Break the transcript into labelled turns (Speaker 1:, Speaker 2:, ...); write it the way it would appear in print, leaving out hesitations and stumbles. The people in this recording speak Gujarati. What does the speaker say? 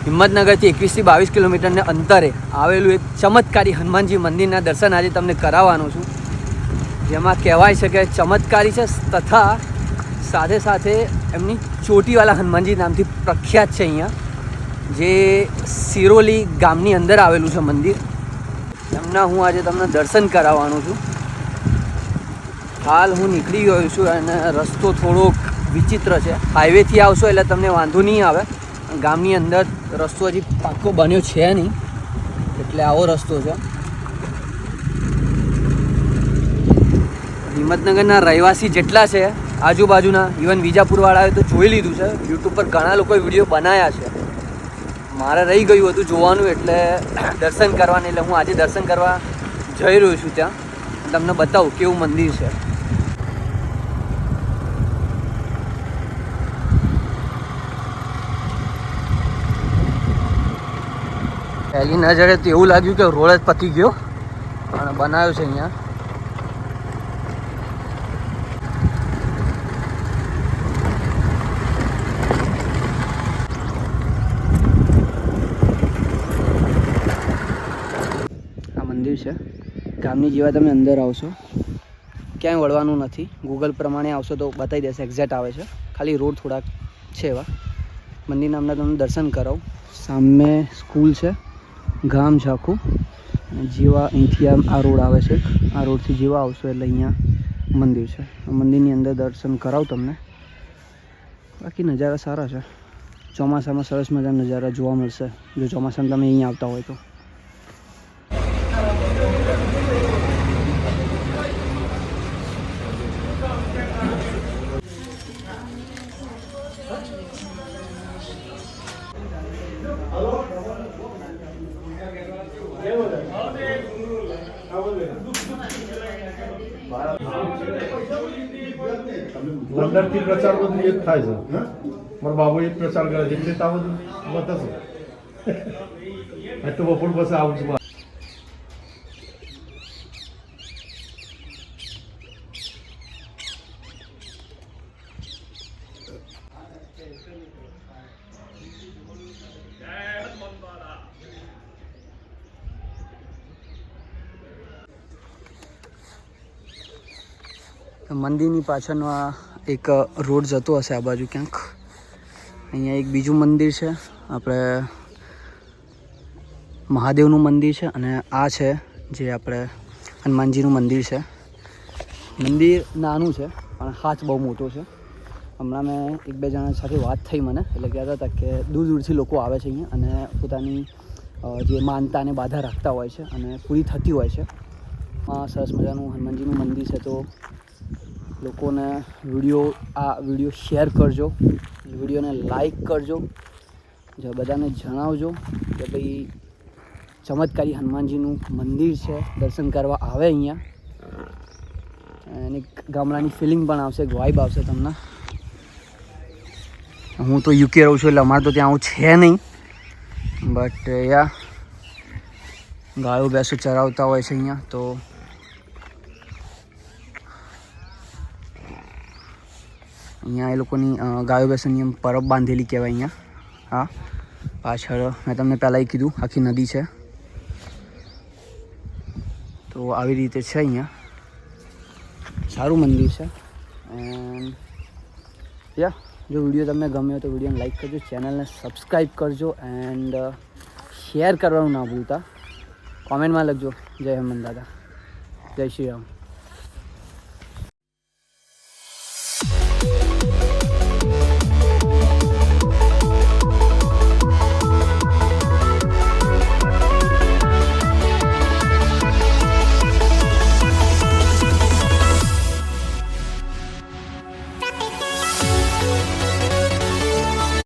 Speaker 1: હિંમતનગરથી 21 થી 22 કિલોમીટરને અંતરે આવેલું એક ચમત્કારી હનુમાનજી મંદિરના દર્શન આજે તમને કરાવવાનો છું, જેમાં કહેવાય છે કે ચમત્કારી છે તથા સાથે સાથે એમની ચોટીવાલા હનુમાનજી નામથી પ્રખ્યાત છે. અહીંયા જે સિરોલી ગામની અંદર આવેલું છે મંદિર, એમના હું આજે તમને દર્શન કરાવવાનો છું. હાલ હું નીકળી ગયો છું અને રસ્તો થોડોક વિચિત્ર છે. હાઈવેથી આવશો એટલે તમને વાંધો નહીં આવે, ગામની અંદર રસ્તો હજી પાક્કો બન્યો છે નહીં, એટલે આવો રસ્તો છે. હિંમતનગરના રહેવાસી જેટલા છે આજુબાજુના, ઇવન વિજાપુરવાળાએ તો જોઈ લીધું છે, યુટ્યુબ પર ઘણા લોકોએ વિડીયો બનાવ્યા છે. મારે રહી ગયું હતું જોવાનું, એટલે દર્શન કરવાનું, એટલે હું આજે દર્શન કરવા જઈ રહ્યો છું. ત્યાં તમને બતાવું કેવું મંદિર છે. પહેલી નજરે તો એવું લાગ્યું કે રોડ જ પતી ગયો, અને બનાવ્યો છે અહીંયા. આ મંદિર છે ગામની જેવા. તમે અંદર આવશો, ક્યાંય વળવાનું નથી. ગૂગલ પ્રમાણે આવશો તો બતાવી દેશે, એક્ઝેક્ટ આવે છે. ખાલી રોડ થોડાક છે એવા. મંદિરના અમને તમને દર્શન કરાવું. સામે સ્કૂલ છે, ગામ છે આખું. જેવા અહીંથી આ રોડ આવે છે, આ રોડથી જેવા આવશો એટલે અહીંયા મંદિર છે. મંદિરની અંદર દર્શન કરાવું તમને. બાકી નજારા સારા છે. ચોમાસામાં સરસ મજાના નજારા જોવા મળશે જો ચોમાસામાં તમે અહીંયા આવતા હોય તો.
Speaker 2: અંદરથી પ્રચાર બધું એક થાય છે. મારા બાબુ એક પ્રચાર કરે છે એટલે તા બધું બતાવશો. તો બપોર પછી આવું છું.
Speaker 1: મંદિરની પાછળનો આ એક રોડ જતો હશે આ બાજુ ક્યાંક. અહીંયા એક બીજું મંદિર છે, આપણે મહાદેવનું મંદિર છે, અને આ છે જે આપણે હનુમાનજીનું મંદિર છે. મંદિર નાનું છે પણ હાથ બહુ મોટો છે. હમણાં મેં એક બે જણા સાથે વાત થઈ મને, એટલે કહેતા હતા કે દૂર દૂરથી લોકો આવે છે અહીંયા અને પોતાની જે માનતા અને બાધા રાખતા હોય છે અને પૂરી થતી હોય છે. સરસ મજાનું હનુમાનજીનું મંદિર છે. તો લોકોને વિડીયો શેર કરજો, વિડીયોને લાઈક કરજો, બધાને જણાવજો કે ભાઈ ચમત્કારી હનુમાનજીનું મંદિર છે, દર્શન કરવા આવે અહીંયા. અને ગામડાની ફિલિંગ પણ આવશે, એક વાઇબ આવશે તમને. હું તો યુકે રહું છું એટલે અમારે તો ત્યાં આવું છે નહીં, બટ યા ગાયો ભેંસો ચરાવતા હોય છે અહીંયા. તો અહીંયા એ લોકોની ગાયો ભેંસોની પરબ બાંધેલી કહેવાય અહીંયા. હા, પાછળ મેં તમને પહેલાં કીધું આખી નદી છે. તો આવી રીતે છે અહીંયા. સારું મંદિર છે. એન્ડ યા જો વિડીયો તમને ગમ્યો તો વિડીયોને લાઈક કરજો, ચેનલને સબસ્ક્રાઈબ કરજો એન્ડ શેર કરવાનું ના ભૂલતા. કોમેન્ટમાં લખજો જય હનુમાન દાદા, જય શ્રી રામ.